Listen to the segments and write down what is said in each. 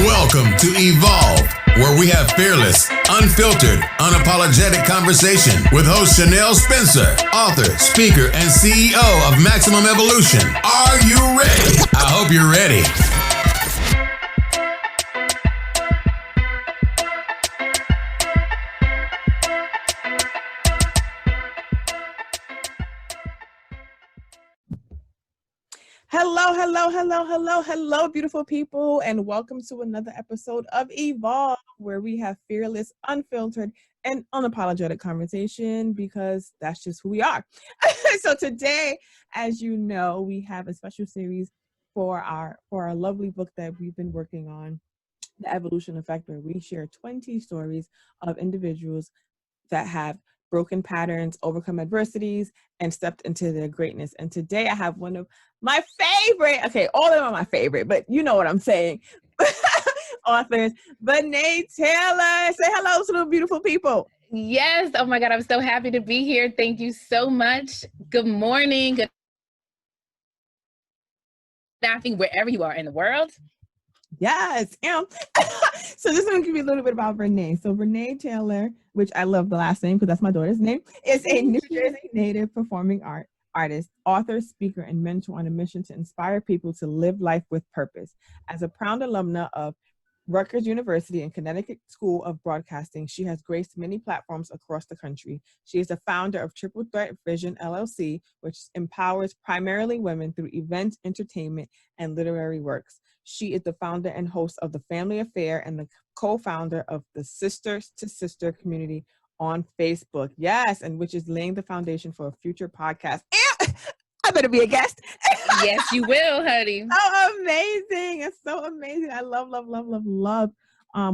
Welcome to EVOLV, where we have fearless, unfiltered, unapologetic conversation with host Chanel Spencer, author, speaker, and CEO of Maximum Evolution. Are you ready? I hope you're ready. Hello, beautiful people, and welcome to another episode of EVOLV, where we have fearless, unfiltered, and unapologetic conversation, because that's just who we are. So today, as you know, we have a special series for our lovely book that we've been working on, The Evolution Effect, where we share 20 stories of individuals that have broken patterns, overcome adversities, and stepped into their greatness. And today I have one of my favorite, all of them are my favorite, but you know what I'm saying, authors, Vernae Taylor. Say hello to the beautiful people. Yes. Oh my God. I'm so happy to be here. Thank you so much. Good morning. Good afternoon, wherever you are in the world. Yes. So this is going to give you a little bit about Vernae. So Vernae Taylor, which I love the last name because that's my daughter's name, is a New Jersey native performing artist, author, speaker, and mentor on a mission to inspire people to live life with purpose. As a proud alumna of Rutgers University and Connecticut School of Broadcasting, she has graced many platforms across the country. She is the founder of Triple Threat Vision, LLC, which empowers primarily women through events, entertainment, and literary works. She is the founder and host of The Family Affair and the co-founder of the Sisters to Sister community on Facebook. Yes, and which is laying the foundation for a future podcast. I better be a guest. Yes, you will, honey. So amazing. It's so amazing. I love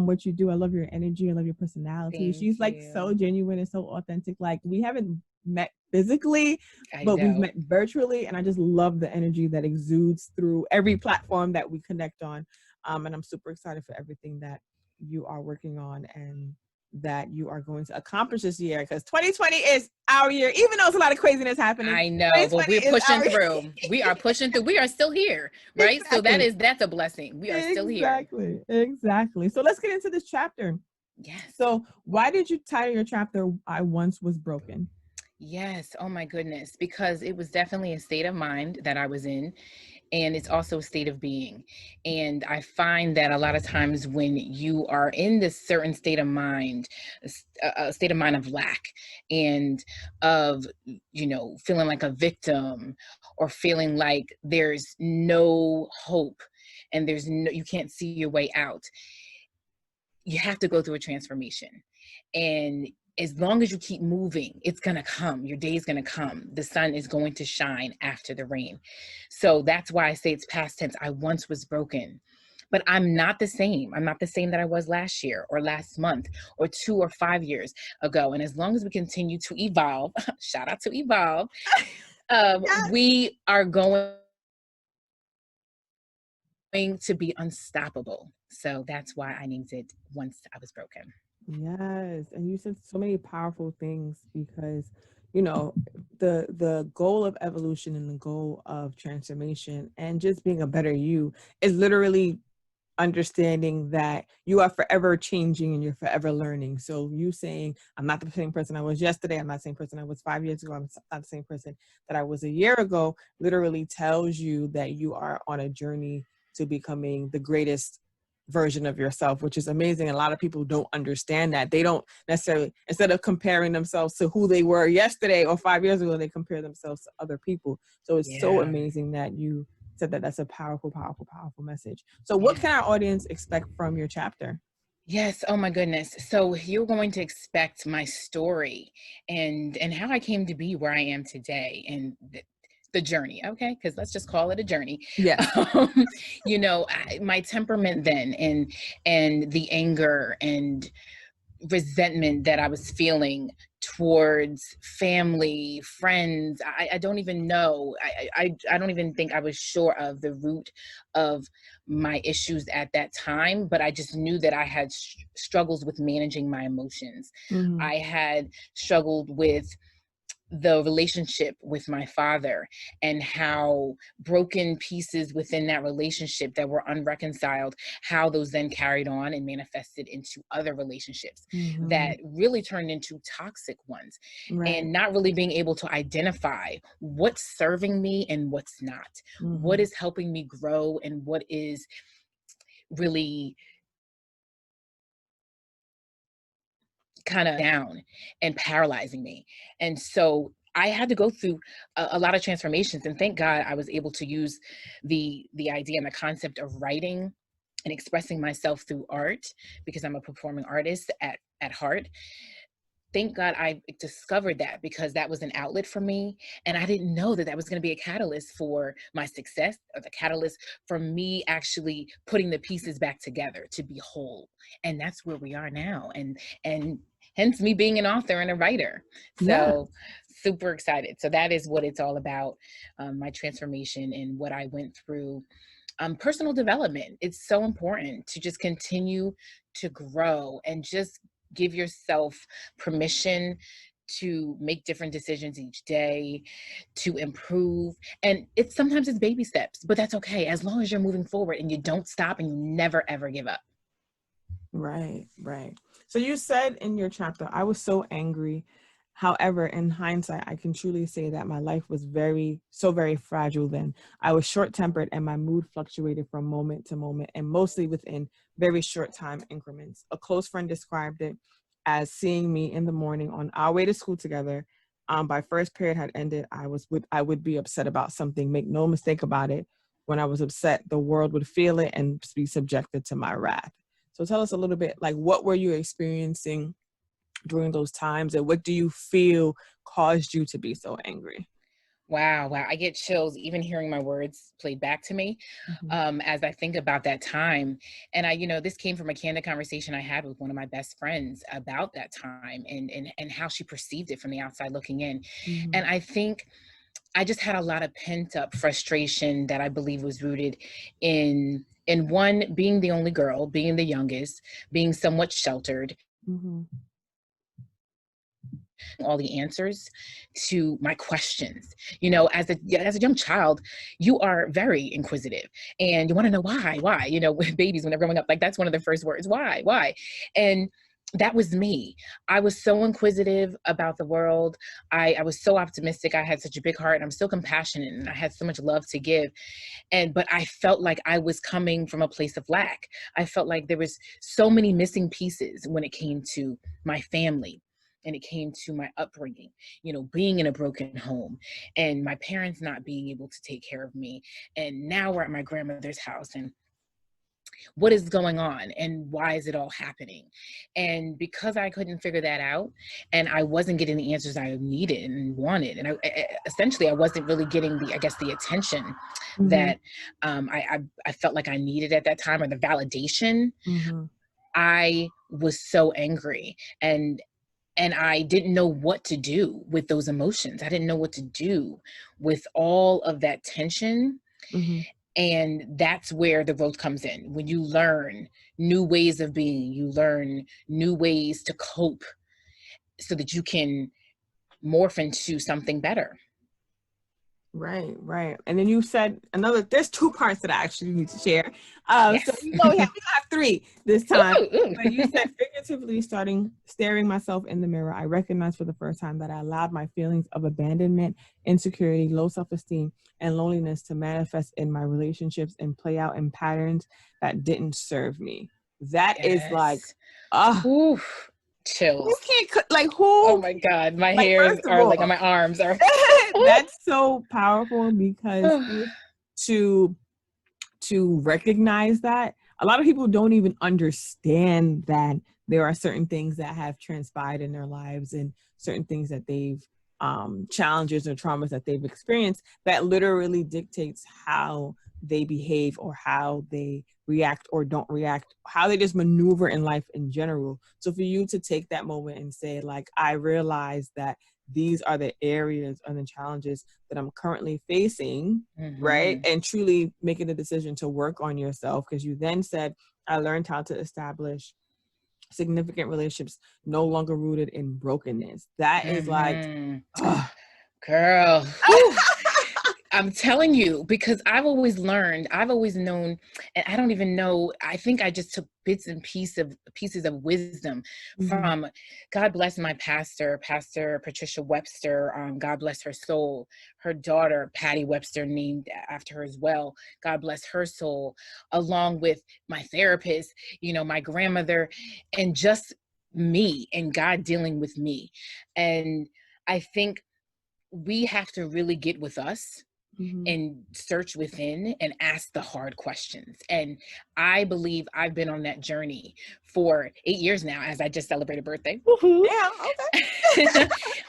what you do. I love your energy. I love your personality. She's like so genuine and so authentic. Like, we haven't met physically, but we've met virtually, and I just love the energy that exudes through every platform that we connect on. And I'm super excited for everything that you are working on and that you are going to accomplish this year, because 2020 is our year, even though it's a lot of craziness happening. I know, but we're pushing through. We are pushing through. We are still here, right? Exactly. So that's a blessing. We are still here. Exactly. So let's get into this chapter. Yes. So why did you title your chapter, I Once Was Broken? Yes. Oh my goodness. Because it was definitely a state of mind that I was in. And it's also a state of being. And I find that a lot of times when you are in this certain state of mind, a state of mind of lack and of, feeling like a victim or feeling like there's no hope and you can't see your way out, you have to go through a transformation. And as long as you keep moving, it's going to come. Your day is going to come. The sun is going to shine after the rain. So that's why I say it's past tense. I once was broken, but I'm not the same. I'm not the same that I was last year or last month or 2 or 5 years ago. And as long as we continue to evolve, shout out to EVOLV, yes, we are going to be unstoppable. So that's why I named it Once I Was Broken. Yes, and you said so many powerful things, because the goal of evolution and the goal of transformation and just being a better you is literally understanding that you are forever changing and you're forever learning. So you saying, I'm not the same person I was yesterday, I'm not the same person I was 5 years ago, I'm not the same person that I was a year ago, literally tells you that you are on a journey to becoming the greatest version of yourself, which is amazing. A lot of people don't understand that. They don't necessarily, instead of comparing themselves to who they were yesterday or 5 years ago, they compare themselves to other people. So it's so amazing that you said that. That's a powerful message. So what can our audience expect from your chapter? Yes. Oh my goodness. So you're going to expect my story and how I came to be where I am today, and the journey. Okay. Cause let's just call it a journey. Yeah. My temperament then and the anger and resentment that I was feeling towards family, friends. I don't even know. I don't even think I was sure of the root of my issues at that time, but I just knew that I had struggles with managing my emotions. Mm-hmm. I had struggled with the relationship with my father and how broken pieces within that relationship that were unreconciled, how those then carried on and manifested into other relationships that really turned into toxic ones, Right. and not really being able to identify what's serving me and what's not, what is helping me grow and what is really kind of down and paralyzing me. And so I had to go through a lot of transformations, and thank God I was able to use the idea and the concept of writing and expressing myself through art, because I'm a performing artist at heart. Thank God I discovered that, because that was an outlet for me. And I didn't know that that was going to be a catalyst for my success, or the catalyst for me actually putting the pieces back together to be whole. And that's where we are now. And hence me being an author and a writer. So super excited. So that is what it's all about, my transformation and what I went through. Personal development. It's so important to just continue to grow and just give yourself permission to make different decisions each day, to improve. And sometimes it's baby steps, but that's okay, as long as you're moving forward and you don't stop and you never ever give up. Right. So you said in your chapter, I was so angry. However, in hindsight, I can truly say that my life was very fragile then. I was short-tempered and my mood fluctuated from moment to moment, and mostly within very short time increments. A close friend described it as seeing me in the morning on our way to school together. By first period had ended, I would be upset about something. Make no mistake about it. When I was upset, the world would feel it and be subjected to my wrath. So tell us a little bit, like, what were you experiencing during those times, and what do you feel caused you to be so angry? Wow. I get chills even hearing my words played back to me, as I think about that time. And this came from a candid conversation I had with one of my best friends about that time, and how she perceived it from the outside looking in. And I think I just had a lot of pent up frustration that I believe was rooted in one, being the only girl, being the youngest, being somewhat sheltered, all the answers to my questions. As a young child, you are very inquisitive and you want to know why, with babies when they're growing up, like that's one of the first words, why? And that was me. I was so inquisitive about the world. I was so optimistic. I had such a big heart, and I'm so compassionate, and I had so much love to give. But I felt like I was coming from a place of lack. I felt like there was so many missing pieces when it came to my family, and it came to my upbringing, being in a broken home and my parents not being able to take care of me. And now we're at my grandmother's house, and what is going on and why is it all happening? And because I couldn't figure that out, and I wasn't getting the answers I needed and wanted, and essentially I wasn't really getting the attention that I felt like I needed at that time, or the validation. I was so angry, and I didn't know what to do with those emotions. I didn't know what to do with all of that tension. And that's where the growth comes in. When you learn new ways of being, you learn new ways to cope so that you can morph into something better. Right. And then you said there's two parts that I actually need to share. Yes. So we have three this time. But you said figuratively staring myself in the mirror, I recognized for the first time that I allowed my feelings of abandonment, insecurity, low self-esteem, and loneliness to manifest in my relationships and play out in patterns that didn't serve me. That is like, oof. Chills. Who can't who? Oh my God, my hairs are like on my arms are. That's so powerful, because to recognize that, a lot of people don't even understand that there are certain things that have transpired in their lives, and certain things that they've challenges or traumas that they've experienced that literally dictates how they behave, or how they react or don't react, how they just maneuver in life in general. So for you to take that moment and say, like, I realize that these are the areas and the challenges that I'm currently facing, right? And truly making the decision to work on yourself, because you then said, I learned how to establish significant relationships no longer rooted in brokenness. That is like, girl. Whew. I'm telling you, because I've always known, and I don't even know, I think I just took bits and pieces of wisdom from, God bless my Pastor Patricia Webster, God bless her soul, her daughter, Patty Webster, named after her as well, God bless her soul, along with my therapist, my grandmother, and just me and God dealing with me. And I think we have to really get with us and search within and ask the hard questions. And I believe I've been on that journey for 8 years now, as I just celebrated birthday. Woohoo. Yeah,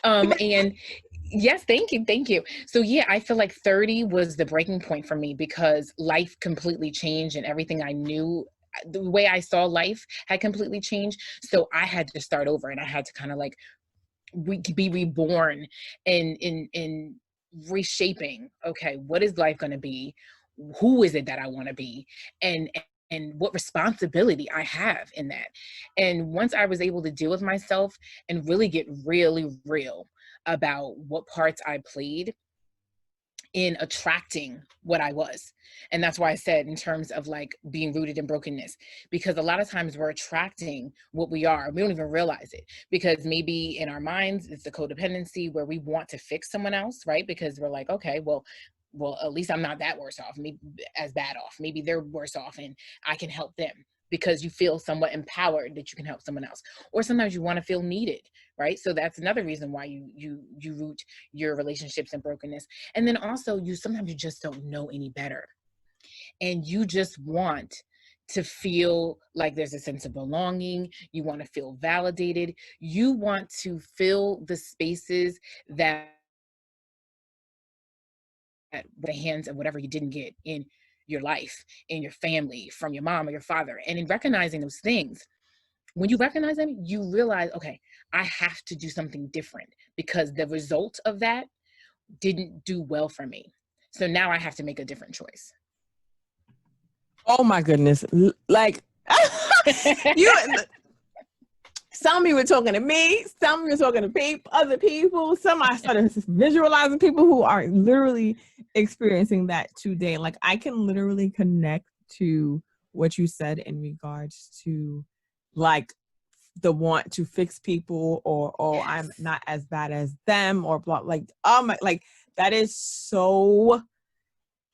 okay. And yes, thank you. So yeah, I feel like 30 was the breaking point for me, because life completely changed and everything I knew, the way I saw life had completely changed. So I had to start over, and I had to kind of like be reborn in reshaping, okay, what is life going to be, who is it that I want to be, and what responsibility I have in that. And once I was able to deal with myself and really get really real about what parts I played in attracting what I was. And that's why I said, in terms of like being rooted in brokenness, because a lot of times we're attracting what we are. We don't even realize it, because maybe in our minds, it's the codependency where we want to fix someone else, right? Because we're like, okay, well, at least I'm not that worse off, maybe as bad off. Maybe they're worse off and I can help them, because you feel somewhat empowered that you can help someone else. Or sometimes you want to feel needed, right? So that's another reason why you root your relationships in brokenness. And then also sometimes you just don't know any better. And you just want to feel like there's a sense of belonging. You want to feel validated. You want to fill the spaces that the hands of whatever you didn't get in your life, in your family, from your mom or your father. And in recognizing those things, when you recognize them, you realize, okay, I have to do something different, because the result of that didn't do well for me. So now I have to make a different choice. Oh my goodness. Like, some of you were talking to me, some of you were talking to other people, some I started visualizing people who are literally experiencing that today. Like, I can literally connect to what you said in regards to like the want to fix people, or yes, I'm not as bad as them, or blah, like, oh my, like that is so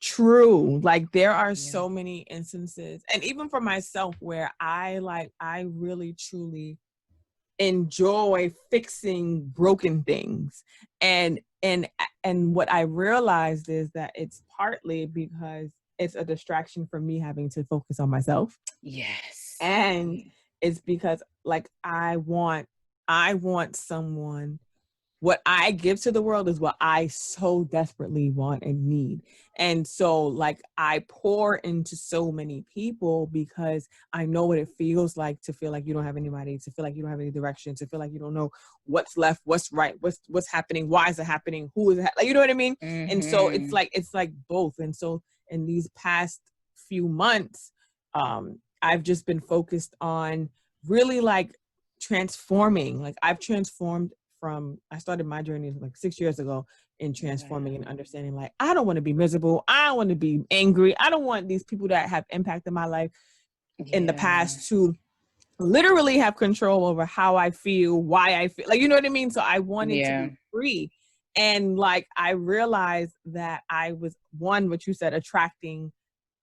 true. Like, there are so many instances, and even for myself, where I really truly enjoy fixing broken things, and what I realized is that it's partly because it's a distraction from me having to focus on myself. Yes. And it's because like I want someone, what I give to the world is what I so desperately want and need. And so like I pour into so many people because I know what it feels like to feel like you don't have anybody, to feel like you don't have any direction, to feel like you don't know what's left, what's right, what's happening, why is it happening, who is it, like, you know what I mean? Mm-hmm. And so it's like both. And so in these past few months, I've just been focused on really like transforming. Like I've transformed I started my journey like 6 years ago in transforming and understanding, like, I don't want to be miserable. I don't want to be angry. I don't want these people that have impacted my life in the past to literally have control over how I feel, why I feel, like, you know what I mean? So I wanted to be free. And like, I realized that I was, what you said, attracting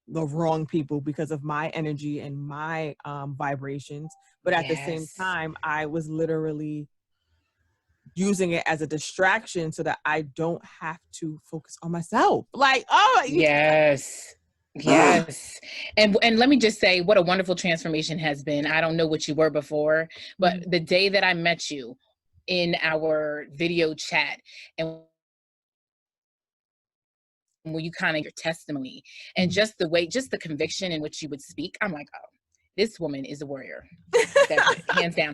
the wrong people because of my energy and my vibrations. But at the same time, I was literally using it as a distraction so that I don't have to focus on myself. Like, oh, yes. And let me just say what a wonderful transformation has been. I don't know what you were before, but the day that I met you in our video chat, and when you kind of your testimony and just the conviction in which you would speak, I'm like, oh, this woman is a warrior. That's it, hands down.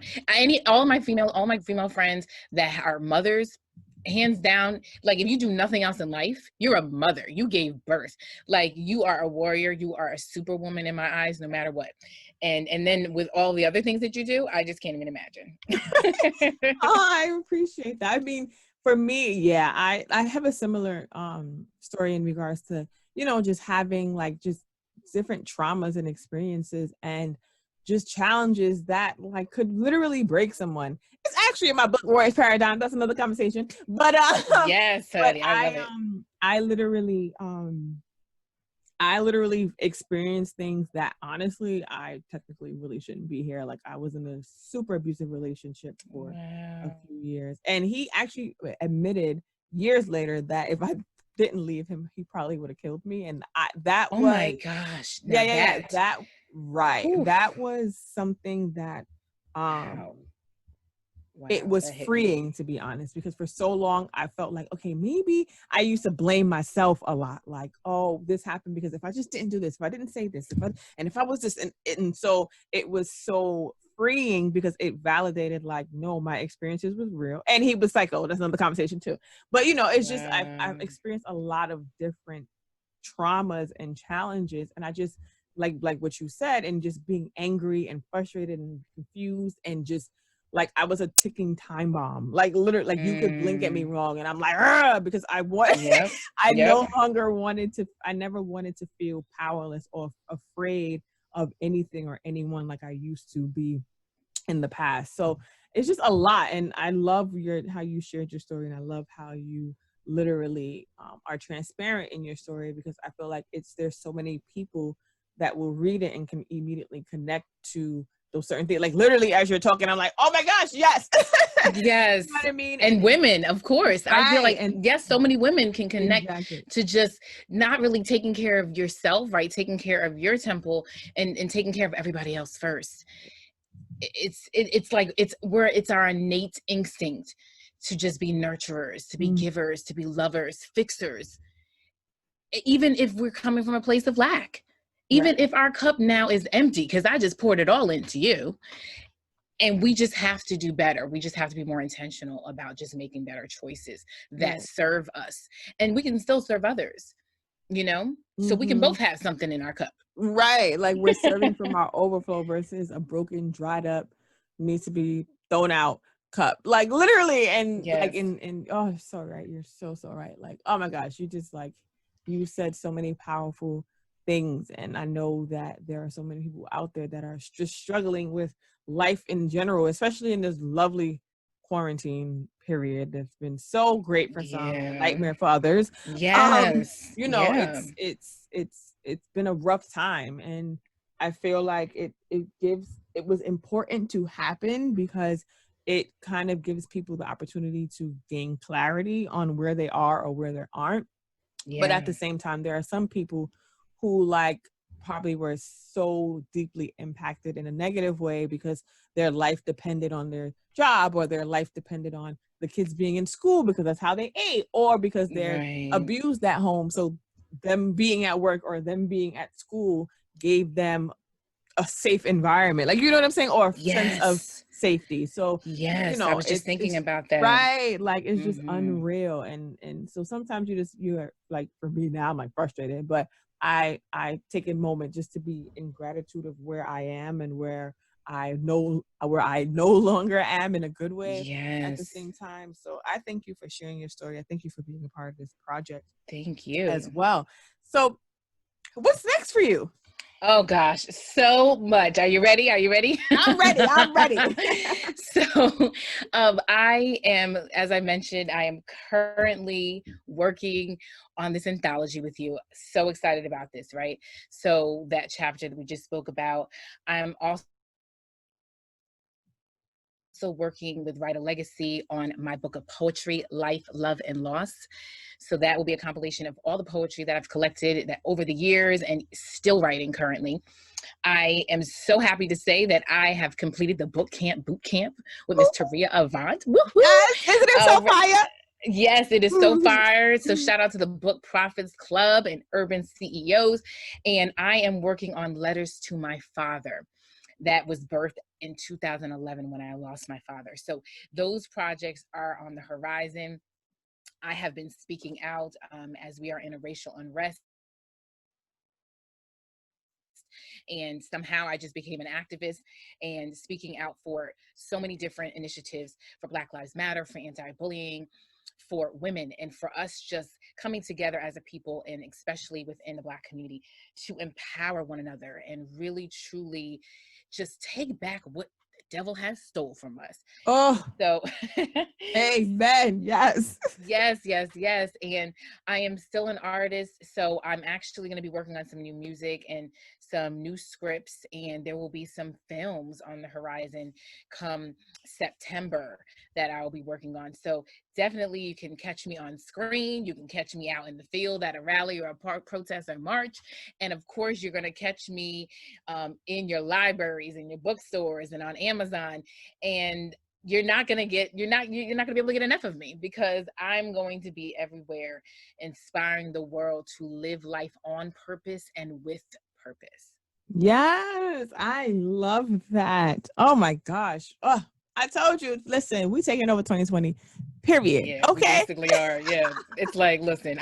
All my female friends that are mothers, hands down, like if you do nothing else in life, you're a mother. You gave birth. Like you are a warrior. You are a superwoman in my eyes, no matter what. And then with all the other things that you do, I just can't even imagine. Oh, I appreciate that. I mean, for me, yeah, I have a similar story in regards to, you know, just having like just different traumas and experiences and just challenges that like could literally break someone. It's actually in my book Warriors Paradigm. That's another conversation. But Yes, but honey, I love it. I literally experienced things that honestly I technically really shouldn't be here. Like I was in a super abusive relationship for a Wow. few years, and he actually admitted years later that if I didn't leave him, he probably would have killed me. And that Oh my was gosh. Now yeah, that, that right. whew, That was something that wow. it Wow, was that hit me. freeing, to be honest, because for so long I felt like, okay, maybe I used to blame myself a lot. Like, oh, this happened because if I just didn't do this, if I didn't say this, if I was just, and so it was so freeing because it validated like, no, my experiences was real. And he was psycho. That's another conversation too. But you know, it's just, I've Wow. experienced a lot of different traumas and challenges. And I just like what you said, and just being angry and frustrated and confused and just like I was a ticking time bomb. Like literally, like you could blink at me Mm, wrong, and I'm like, "Argh," because I want, yep. I Yep. no longer wanted to. I never wanted to feel powerless or afraid of anything or anyone like I used to be in the past. So it's just a lot, and I love your how you shared your story, and I love how you literally are transparent in your story, because I feel like there's so many people that will read it and can immediately connect to those certain things. Like literally, as you're talking, I'm like, oh my gosh, yes. Yes. You know what I mean? And women, of course. I feel Right, like, and yes, so many women can connect exactly. to just not really taking care of yourself, right? Taking care of your temple and taking care of everybody else first. It's like it's our innate instinct to just be nurturers, to be Mm, givers, to be lovers, fixers, even if we're coming from a place of lack. Even right. if our cup now is empty, because I just poured it all into you. And we just have to do better. We just have to be more intentional about just making better choices that Right. serve us. And we can still serve others, you know? So we can Hmm. both have something in our cup. Right. Like we're serving from our overflow versus a broken, dried up, needs to be thrown out cup. Like literally, and like Yes. in oh, you're so right. You're so right. Like, oh my gosh, you just like you said so many powerful things. And I know that there are so many people out there that are just struggling with life in general, especially in this lovely quarantine period that's been so great for some and a Yeah. nightmare for others. Yes. You know, Yeah. it's been a rough time, and I feel like it was important to happen because it kind of gives people the opportunity to gain clarity on where they are or where they aren't. But at Yeah. the same time, there are some people who like probably were so deeply impacted in a negative way because their life depended on their job, or their life depended on the kids being in school because that's how they ate, or because they're Right. abused at home. So them being at work or them being at school gave them a safe environment. Like, you know what I'm saying? Or a sense of Yes. safety. So, you Yes. I know, was just thinking it's about that. right. Like it's just Hmm. unreal. And so sometimes you're like, for me now, I'm like frustrated, but I take a moment just to be in gratitude of where I am and where I no longer am, in a good way at the Yes. same time. So I thank you for sharing your story. I thank you for being a part of this project Thank as you. well. So what's next for you? Oh gosh, so much. Are you ready? Are you ready? I'm ready. I'm ready. So, I am, as I mentioned, I am currently working on this anthology with you. So excited about this, right? So, that chapter that we just spoke about, I'm also working with Write a Legacy on my book of poetry, Life, Love, and Loss. So that will be a compilation of all the poetry that I've collected that over the years and still writing currently. I am so happy to say that I have completed the boot camp with Miss Taria Avant. Woohoo! Yes, isn't it so fire? Yes, it is so fire. So shout out to the Book Prophets Club and Urban CEOs. And I am working on Letters to My Father that was birthed in 2011 when I lost my father. So those projects are on the horizon. I have been speaking out as we are in a racial unrest. And somehow I just became an activist and speaking out for so many different initiatives for Black Lives Matter, for anti-bullying, for women, and for us just coming together as a people, and especially within the Black community, to empower one another and really truly just take back what the devil has stole from us. Oh, so amen. Yes. Yes, yes, yes. And I am still an artist. So I'm actually going to be working on some new music and some new scripts. And there will be some films on the horizon come September that I'll be working on. So definitely you can catch me on screen. You can catch me out in the field at a rally or a park protest or march. And of course, you're going to catch me in your libraries, in your bookstores, and on Amazon. And you're not gonna be able to get enough of me, because I'm going to be everywhere, inspiring the world to live life on purpose and with purpose. Yes, I love that. Oh my gosh. Oh, I told you, listen, we taking over 2020, period. Yeah, we Okay. basically are. Yeah. It's like, listen,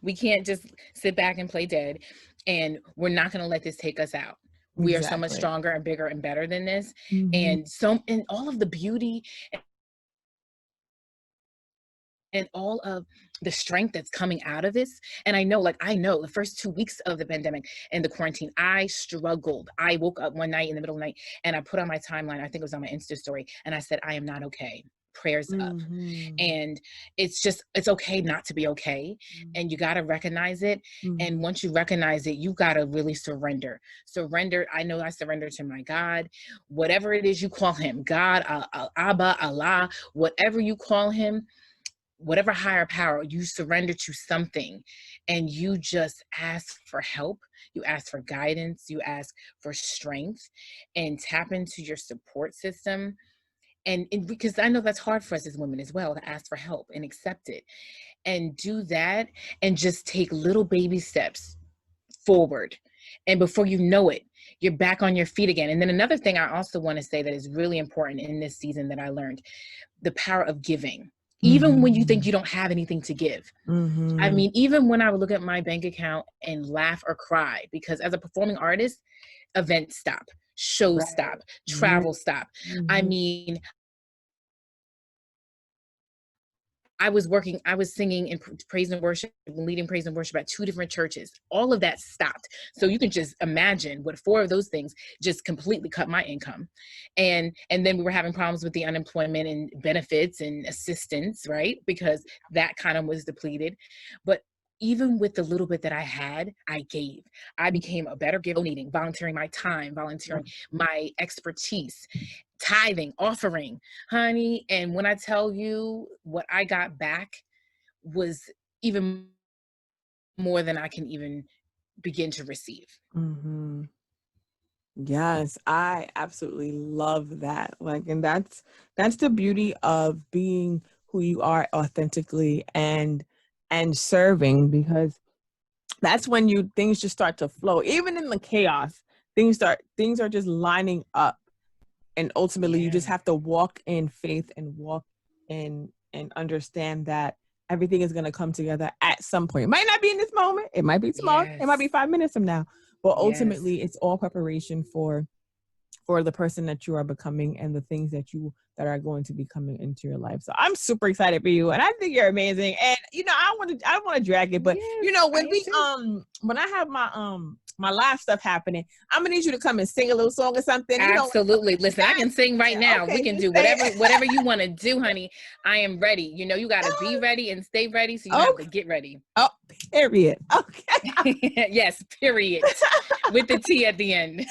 we can't just sit back and play dead, and we're not gonna let this take us out. We are so much Exactly. stronger and bigger and better than this. Mhm. And all of the beauty and all of the strength that's coming out of this. And I know the first 2 weeks of the pandemic and the quarantine, I struggled. I woke up one night in the middle of the night and I put on my timeline, I think it was on my Insta story, and I said, I am not okay. Prayers up. Mhm. And it's okay not to be okay. And you got to recognize it. And Mhm. once you recognize it, you got to really surrender. I know I surrender to my God, whatever it is you call him, God, Abba, Allah, whatever you call him, whatever higher power, you surrender to something, and you just ask for help. You ask for guidance. You ask for strength, and tap into your support system. And because I know that's hard for us as women as well, to ask for help and accept it, and do that, and just take little baby steps forward. And before you know it, you're back on your feet again. And then another thing I also want to say that is really important in this season that I learned: the power of giving. Even when you think you don't have anything to give. I mean, even when I would look at my bank account and laugh or cry, because as a performing artist, events stop, shows stop, travel stop. I mean, I was singing in praise and worship, leading praise and worship at 2 different churches. All of that stopped. So you can just imagine what 4 of those things just completely cut my income. And then we were having problems with the unemployment and benefits and assistance, right? Because that kind of was depleted. But even with the little bit that I had, I gave. I became a better giver, donating, volunteering my time, volunteering my expertise, tithing, offering, honey. And when I tell you, what I got back was even more than I can even begin to receive. Mm-hmm. Yes, I absolutely love that. And that's the beauty of being who you are authentically and serving, because that's when things just start to flow. Even in the chaos, things are just lining up. And ultimately you just have to walk in faith and walk in and understand that everything is going to come together at some point. It might not be in this moment. It might be tomorrow. It might be 5 minutes from now. But ultimately it's all preparation for the person that you are becoming and the things that are going to be coming into your life. So I'm super excited for you, and I think you're amazing. And I want to drag it, but when I have my live stuff happening, I'm gonna need you to come and sing a little song or something. Absolutely. Listen, I can sing right now. Okay, we can do whatever you want to do, honey. I am ready. You got to be ready and stay ready, so you have to get ready. Oh, period. Okay. Yes, period. With the T at the end.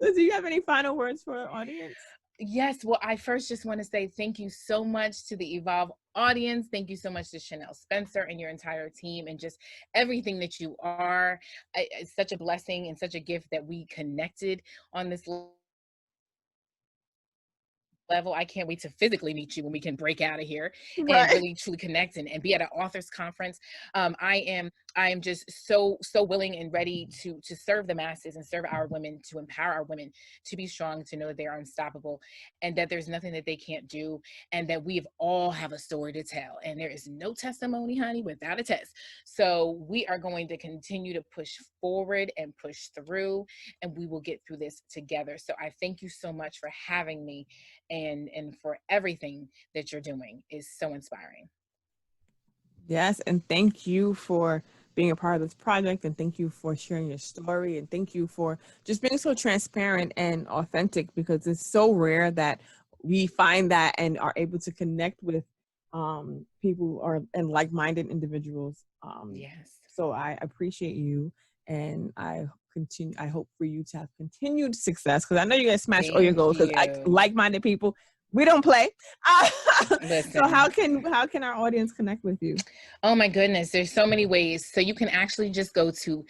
So do you have any final words for our audience? Yes. Well, I first just want to say thank you so much to the EVOLV audience. Thank you so much to Chanel Spencer and your entire team, and just everything that you are. It's such a blessing and such a gift that we connected on this level. I can't wait to physically meet you when we can break out of here and Right. really truly connect and be at an authors conference. I am just so willing and ready to serve the masses and serve our women, to empower our women to be strong, to know that they are unstoppable, and that there's nothing that they can't do, and that we all have a story to tell. And there is no testimony, honey, without a test. So we are going to continue to push forward and push through, and we will get through this together. So I thank you so much for having me, and for everything that you're doing is so inspiring. Yes, and thank you for being a part of this project, and thank you for sharing your story, and thank you for just being so transparent and authentic, because it's so rare that we find that and are able to connect with people and like-minded individuals. Yes. So I appreciate you, and I hope for you to have continued success, because I know you're gonna smash all your goals, because like-minded people, we don't play. So how can our audience connect with you? Oh my goodness, there's so many ways. So you can actually just go to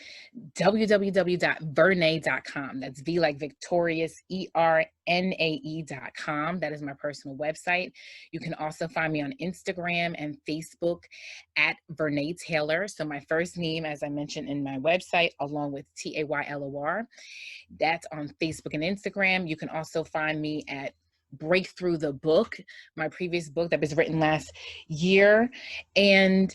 www.vernae.com. That's V like victorious, ERNAE.com. That is my personal website. You can also find me on Instagram and Facebook at Vernae Taylor. So my first name, as I mentioned in my website, along with TAYLOR. That's on Facebook and Instagram. You can also find me at Breakthrough the Book, my previous book that was written last year. And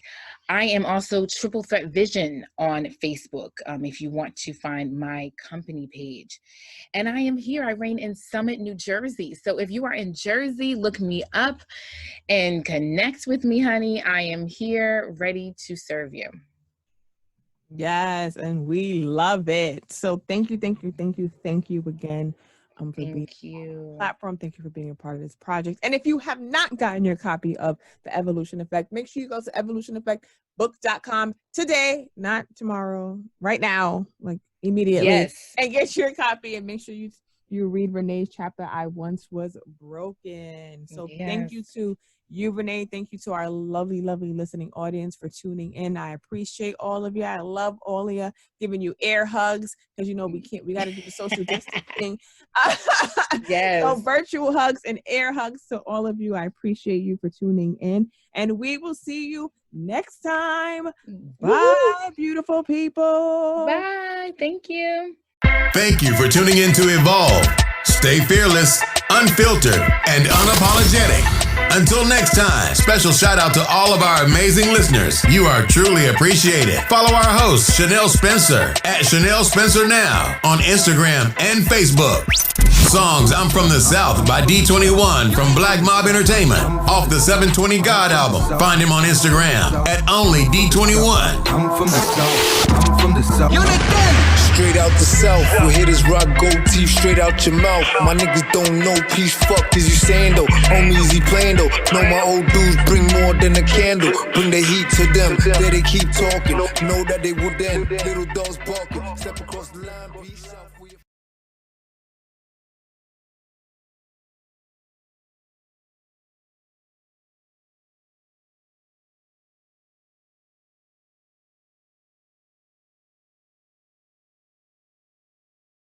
I am also Triple Threat Vision on Facebook, if you want to find my company page. And I am here. I reign in Summit, New Jersey. So if you are in Jersey, look me up and connect with me, honey. I am here ready to serve you. Yes, and we love it. So thank you again for being on the platform. Thank you for being a part of this project. And if you have not gotten your copy of The Evolution Effect, make sure you go to evolutioneffectbook.com today, not tomorrow, right now, like immediately. Yes. And get your copy, and make sure you read Vernae's chapter, I Once Was Broken. So Thank you to you, Vernae. Thank you to our lovely, lovely listening audience for tuning in. I appreciate all of you. I love all of you, giving you air hugs, because we got to do the social distancing. Yes. So virtual hugs and air hugs to all of you. I appreciate you for tuning in, and we will see you next time. Bye, beautiful people. Bye. Thank you. Thank you for tuning in to Evolve. Stay fearless, unfiltered, and unapologetic. Until next time, special shout out to all of our amazing listeners. You are truly appreciated. Follow our host, Chanel Spencer, at Chanel Spencer Now on Instagram and Facebook. Songs I'm From the South by D21 from Black Mob Entertainment off the 720 God album. Find him on Instagram at only D21. I'm from the South. I'm from the South. Unit 10. Straight out the South, where hitters rock gold teeth straight out your mouth. My niggas don't know peace, fuck is you saying though? Homies he playing though. Know my old dudes bring more than a candle. Bring the heat to them, there they keep talking. Know that they will then. Little dogs barking, step across the line, be south.